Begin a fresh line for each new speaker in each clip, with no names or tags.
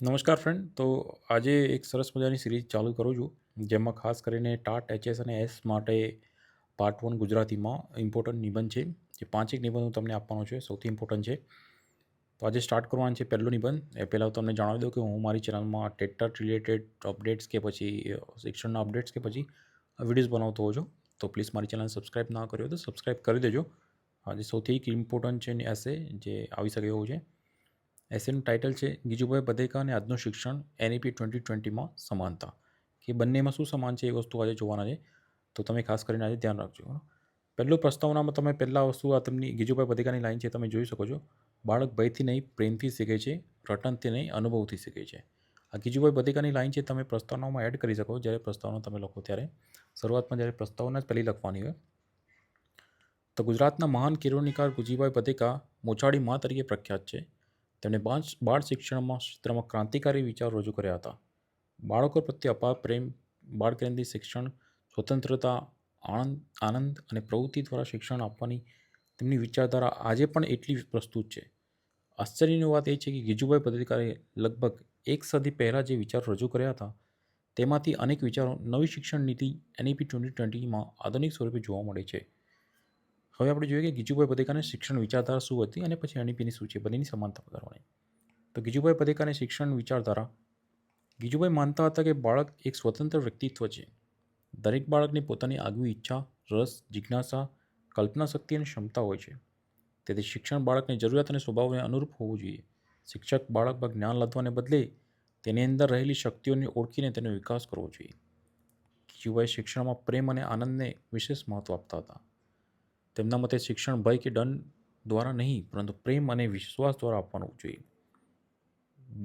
નમસ્કાર ફ્રેન્ડ. તો આજે એક સરસ મજાની સિરીઝ ચાલુ કરું છું, જેમાં ખાસ કરીને ટાટ, એચએસ અને એસ માટે પાર્ટ 1 ગુજરાતીમાં ઇમ્પોર્ટન્ટ નિબંધ છે. જે 5 નિબંધ હું તમને આપવાનો છે, સૌથી ઇમ્પોર્ટન્ટ છે. તો આજે સ્ટાર્ટ કરવાનું છે પહેલો નિબંધ. એ પહેલાં તમને જણાવી દઉં કે હું મારી ચેનલમાં ટેટ રિલેટેડ અપડેટ્સ કે પછી શિક્ષણના અપડેટ્સ કે પછી વિડીયોઝ બનાવતો હોઉં છું. તો પ્લીઝ મારી ચેનલ સબસ્ક્રાઈબ ના કર્યો તો સબસ્ક્રાઈબ કરી દેજો. આજે સૌથી એક ઇમ્પોર્ટન્ટ છે એસે જે આવી શકે એવું છે. એસેનું ટાઇટલ છે ગીજુભાઈ બધેકા અને આજનું શિક્ષણ એનઈપી 2020માં સમાનતા. કે બંનેમાં શું સમાન છે એ વસ્તુ આજે જોવાના છે. તો તમે ખાસ કરીને આજે ધ્યાન રાખજો. પહેલું પ્રસ્તાવનામાં તમે પહેલાં વસ્તુ આ તેમની ગીજુભાઈ બધેકાની લાઈન છે, તમે જોઈ શકો છો. બાળક ભયથી નહીં પ્રેમથી શીખે છે, રટનથી નહીં અનુભવથી શીખે છે. આ ગીજુભાઈ બધેકાની લાઈન છે તમે પ્રસ્તાવનામાં એડ કરી શકો. જ્યારે પ્રસ્તાવના તમે લખો ત્યારે શરૂઆતમાં જ્યારે પ્રસ્તાવના જ પહેલી લખવાની હોય. તો ગુજરાતના મહાન કિરોનિકાર ગીજુભાઈ બધેકા મોચાડી મા તરીકે પ્રખ્યાત છે. તેમણે બાળ શિક્ષણમાં ક્ષેત્રમાં ક્રાંતિકારી વિચારો રજૂ કર્યા હતા. બાળકો પ્રત્યે અપાર પ્રેમ, બાળકેન્દ્રિત શિક્ષણ, સ્વતંત્રતા, આનંદ અને પ્રવૃત્તિ દ્વારા શિક્ષણ આપવાની તેમની વિચારધારા આજે પણ એટલી પ્રસ્તુત છે. આશ્ચર્યની વાત એ છે કે ગીજુભાઈ બધેકાએ લગભગ એક સદી પહેલાં જે વિચારો રજૂ કર્યા હતા, તેમાંથી અનેક વિચારો નવી શિક્ષણ નીતિ એનઈપી 2020માં આધુનિક સ્વરૂપે જોવા મળે છે. હવે આપણે જોઈએ કે ગીજુભાઈ બધેકાની શિક્ષણ વિચારધારા શું હતી અને પછી એનઈપીની શું છે, બંનેની સમાનતા કરવાની. તો ગીજુભાઈ બધેકાની શિક્ષણ વિચારધારા. ગીજુભાઈ માનતા હતા કે બાળક એક સ્વતંત્ર વ્યક્તિત્વ છે. દરેક બાળકની પોતાની આગવી ઈચ્છા, રસ, જિજ્ઞાસા, કલ્પના શક્તિ અને ક્ષમતા હોય છે. તેથી શિક્ષણ બાળકની જરૂરિયાત અને સ્વભાવને અનુરૂપ હોવું જોઈએ. શિક્ષક બાળકમાં જ્ઞાન લાદવાને બદલે તેની અંદર રહેલી શક્તિઓને ઓળખીને તેનો વિકાસ કરવો જોઈએ. ગીજુભાઈ શિક્ષણમાં પ્રેમ અને આનંદને વિશેષ મહત્વ આપતા હતા. તેમના મતે શિક્ષણ ભય કે દંડ દ્વારા નહીં, પરંતુ પ્રેમ અને વિશ્વાસ દ્વારા આપવાનું જોઈએ.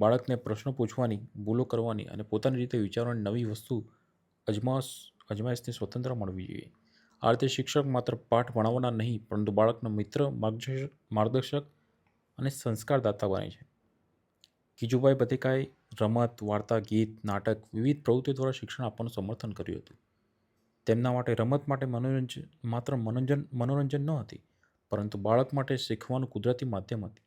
બાળકને પ્રશ્નો પૂછવાની, ભૂલો કરવાની અને પોતાની રીતે વિચારવાની નવી વસ્તુ અજમાયશથી સ્વતંત્ર મળવી જોઈએ. આ રીતે શિક્ષક માત્ર પાઠ ભણાવવાના નહીં, પરંતુ બાળકનો મિત્ર, માર્ગદર્શક અને સંસ્કારદાતા બને છે. ગીજુભાઈ બધેકાએ રમત, વાર્તા, ગીત, નાટક, વિવિધ પ્રવૃત્તિઓ દ્વારા શિક્ષણ આપવાનું સમર્થન કર્યું હતું. તેમના માટે રમત માટે માત્ર મનોરંજન ન હતી, પરંતુ બાળક માટે શીખવાનું કુદરતી માધ્યમ હતી.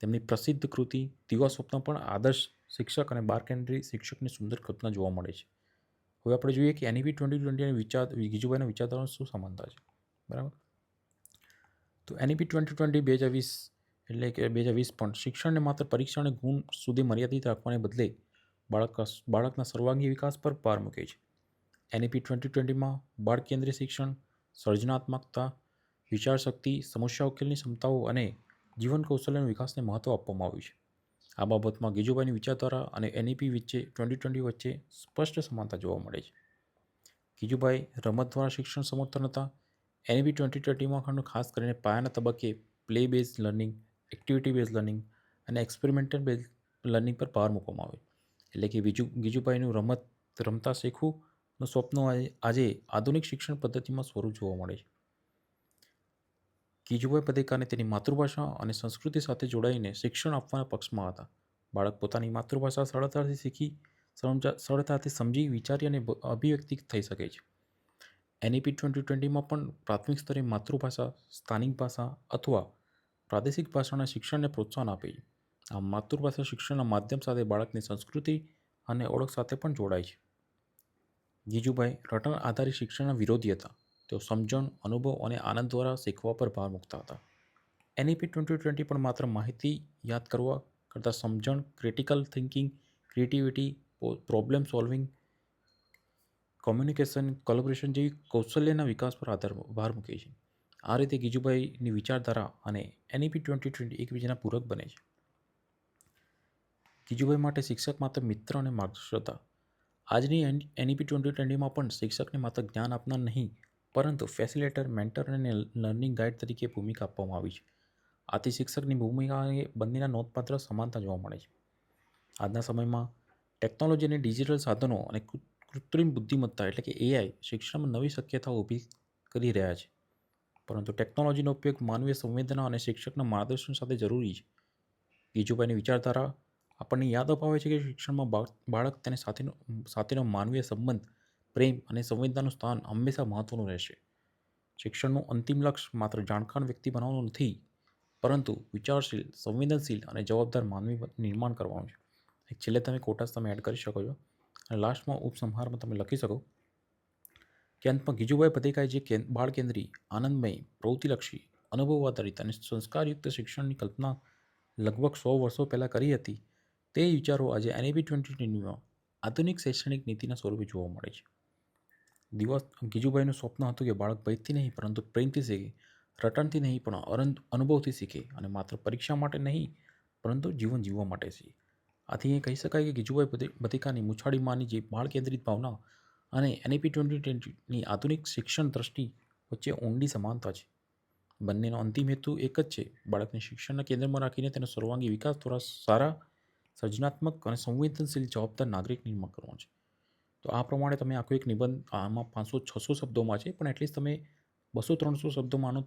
તેમની પ્રસિદ્ધ કૃતિ દીવા સ્વપ્ન પણ આદર્શ શિક્ષક અને બાળકેન્દ્રી શિક્ષકની સુંદર કલ્પના જોવા મળે છે. હવે આપણે જોઈએ કે એનઈપી 2020 અને ગીજુભાઈના વિચારધારાનો શું સમાનતા છે. બરાબર. તો એનઈપી 2020 એટલે કે 2020 પણ શિક્ષણને માત્ર પરીક્ષા અને ગુણ સુધી મર્યાદિત રાખવાને બદલે બાળકના સર્વાંગી વિકાસ પર ભાર મૂકે છે. એનઈપી 2020માં બાળ કેન્દ્રીય શિક્ષણ, સર્જનાત્મકતા, વિચારશક્તિ, સમસ્યા ઉકેલની ક્ષમતાઓ અને જીવન કૌશલ્યના વિકાસને મહત્ત્વ આપવામાં આવ્યું છે. આ બાબતમાં ગીજુભાઈની વિચારધારા અને એનઈપી 2020 વચ્ચે સ્પષ્ટ સમાનતા જોવા મળે છે. ગીજુભાઈ રમત દ્વારા શિક્ષણ સમર્થન હતા. એનઈપી 2020માં ખાસ કરીને પાયાના તબક્કે play base learning, activity base learning અને એક્સપેરિમેન્ટલ બેઝ લર્નિંગ પર ભાર મૂકવામાં આવે. એટલે કે ગીજુભાઈનું રમતા શીખવું સ્વપ્નો આજે આધુનિક શિક્ષણ પદ્ધતિમાં સ્વરૂપ જોવા મળે છે. ગીજુભાઈ બધેકાને તેની માતૃભાષા અને સંસ્કૃતિ સાથે જોડાઈને શિક્ષણ આપવાના પક્ષમાં હતા. બાળક પોતાની માતૃભાષા સરળતાથી શીખી, સરળતાથી સમજી, વિચારી અને અભિવ્યક્તિ થઈ શકે છે. એનઈપી 2020માં પણ પ્રાથમિક સ્તરે માતૃભાષા, સ્થાનિક ભાષા અથવા પ્રાદેશિક ભાષાના શિક્ષણને પ્રોત્સાહન આપે છે. આ માતૃભાષા શિક્ષણના માધ્યમ સાથે બાળકની સંસ્કૃતિ અને ઓળખ સાથે પણ જોડાય છે. ગીજુભાઈ રટણ આધારિત શિક્ષણના વિરોધી હતા. તેઓ સમજણ, અનુભવ અને આનંદ દ્વારા શીખવા પર ભાર મૂકતા હતા. એનઈપી 2020 પણ માત્ર માહિતી યાદ કરવા કરતાં સમજણ, critical thinking, creativity, problem solving, communication, collaboration જેવી કૌશલ્યના વિકાસ પર ભાર મૂકે છે. આ રીતે ગીજુભાઈની વિચારધારા અને એનઈપી 2020 એકબીજાના પૂરક બને છે. ગીજુભાઈ માટે શિક્ષક માત્ર મિત્ર અને માર્ગદર્શક હતા. આજની એનઈપી 2020માં પણ શિક્ષકને માત્ર જ્ઞાન આપનાર નહીં, પરંતુ ફેસિલિટેટર, મેન્ટર અને લર્નિંગ ગાઈડ તરીકે ભૂમિકા આપવામાં આવી છે. આથી શિક્ષકની ભૂમિકાએ બંનેના નોંધપાત્ર સમાનતા જોવા મળે છે. આજના સમયમાં ટેકનોલોજી અને ડિજિટલ સાધનો અને કૃત્રિમ બુદ્ધિમત્તા એટલે કે એઆઈ શિક્ષણમાં નવી શક્યતાઓ ઊભી કરી રહ્યા છે. પરંતુ ટેકનોલોજીનો ઉપયોગ માનવીય સંવેદના અને શિક્ષકના માર્ગદર્શન સાથે જરૂરી છે. ગીજુભાઈની વિચારધારા આપણને યાદ અપાવે છે કે શિક્ષણમાં બાળક તેને સાથેનો માનવીય સંબંધ, પ્રેમ અને સંવેદનાનું સ્થાન હંમેશા મહત્વનું રહેશે. શિક્ષણનું અંતિમ લક્ષ્ય માત્ર જાણકાર વ્યક્તિ બનાવવાનું નથી, પરંતુ વિચારશીલ, સંવેદનશીલ અને જવાબદાર માનવી નિર્માણ કરવાનું છે. એક છેલ્લે તમે કોટાસ તમે એડ કરી શકો છો અને લાસ્ટમાં ઉપસંહારમાં તમે લખી શકો કે અંતમાં ગીજુભાઈ પટેકાએ જે બાળ કેન્દ્રી આનંદમય પ્રવૃત્તિલક્ષી અનુભવ આધારિત અને સંસ્કારયુક્ત શિક્ષણની કલ્પના લગભગ 100 વર્ષો પહેલાં કરી હતી તે વિચારો આજે NEP 2020માં આધુનિક શૈક્ષણિક નીતિના સ્વરૂપે જોવા મળે છે. ગીજુભાઈનું સ્વપ્ન હતું કે બાળક ભયથી નહીં પરંતુ પ્રેમથી શીખે, રટણથી નહીં પણ અનુભવથી શીખે અને માત્ર પરીક્ષા માટે નહીં પરંતુ જીવન જીવવા માટે શીખે. આથી એ કહી શકાય કે ગીજુભાઈ બતિકાની મૂછાળીમાંની જે બાળ કેન્દ્રિત ભાવના અને NEP 2020ની આધુનિક શિક્ષણ દ્રષ્ટિ વચ્ચે ઊંડી સમાનતા છે. બંનેનો અંતિમ હેતુ એક જ છે, બાળકને શિક્ષણના કેન્દ્રમાં રાખીને તેનો સર્વાંગી વિકાસ દ્વારા સારા, સર્જનાત્મક અને સંવેદનશીલ જવાબદાર નાગરિક નિર્માણ કરવાનો છે. તો આ પ્રમાણે તમે આખો એક નિબંધ આમાં 500-600 શબ્દોમાં છે, પણ એટલીસ્ટ તમે 200-300 શબ્દોમાં આનો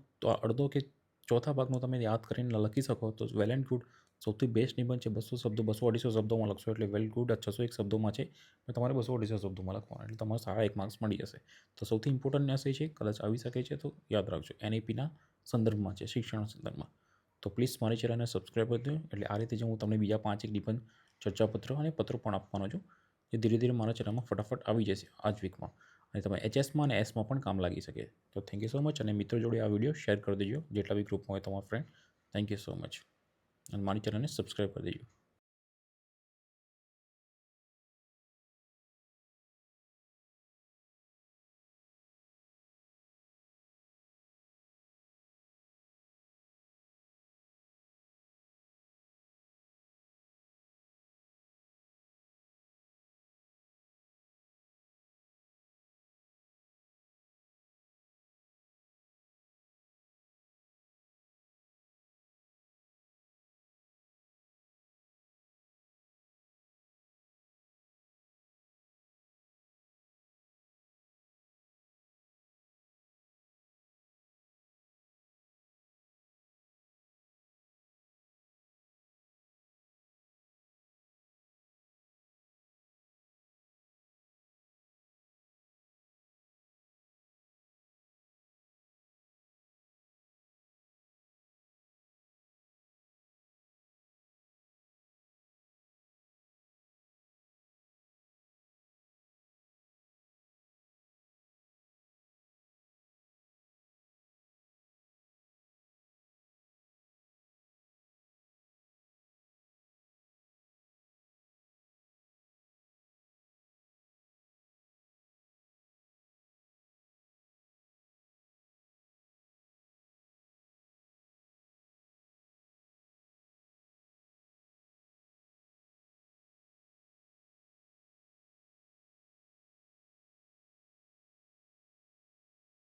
અડધો કે ચોથા ભાગનો તમે યાદ કરીને લખી શકો તો વેલ એન્ડ ગુડ. સૌથી બેસ્ટ નિબંધ છે. 200 શબ્દો 200-250 શબ્દોમાં લખશો એટલે વેલ ગુડ. 601 શબ્દોમાં છે પણ તમારે 200-250 શબ્દોમાં લખવાના એટલે તમારે સારા 1 માર્ક્સ મળી જશે. તો સૌથી ઇમ્પોર્ટન્ટ મેસેજ છે, કદાચ આવી શકે છે તો યાદ રાખજો. NEPના સંદર્ભમાં છે, શિક્ષણ સંદર્ભમાં. તો પ્લીઝ મારી ચેનલને સબસ્ક્રાઈબ કરી દો. એટલે આ રીતે જ હું તમને બીજા 5 નિબંધ, ચર્ચાપત્ર અને પત્રો પણ આપવાનો છું, જે ધીરે ધીરે મારા ચેનલમાં ફટાફટ આવી જશે આ જ વીકમાં અને તમે HSમાં અને Sમાં પણ કામ લાગી શકે. તો થેન્ક યુ સો મચ અને મિત્રો જોડે આ વિડીયો શેર કરી દેજો જેટલા બી ગ્રુપમાં હોય તમારા friend. Thank you so much અને મારી ચેનલને સબસ્ક્રાઈબ કરી દેજો.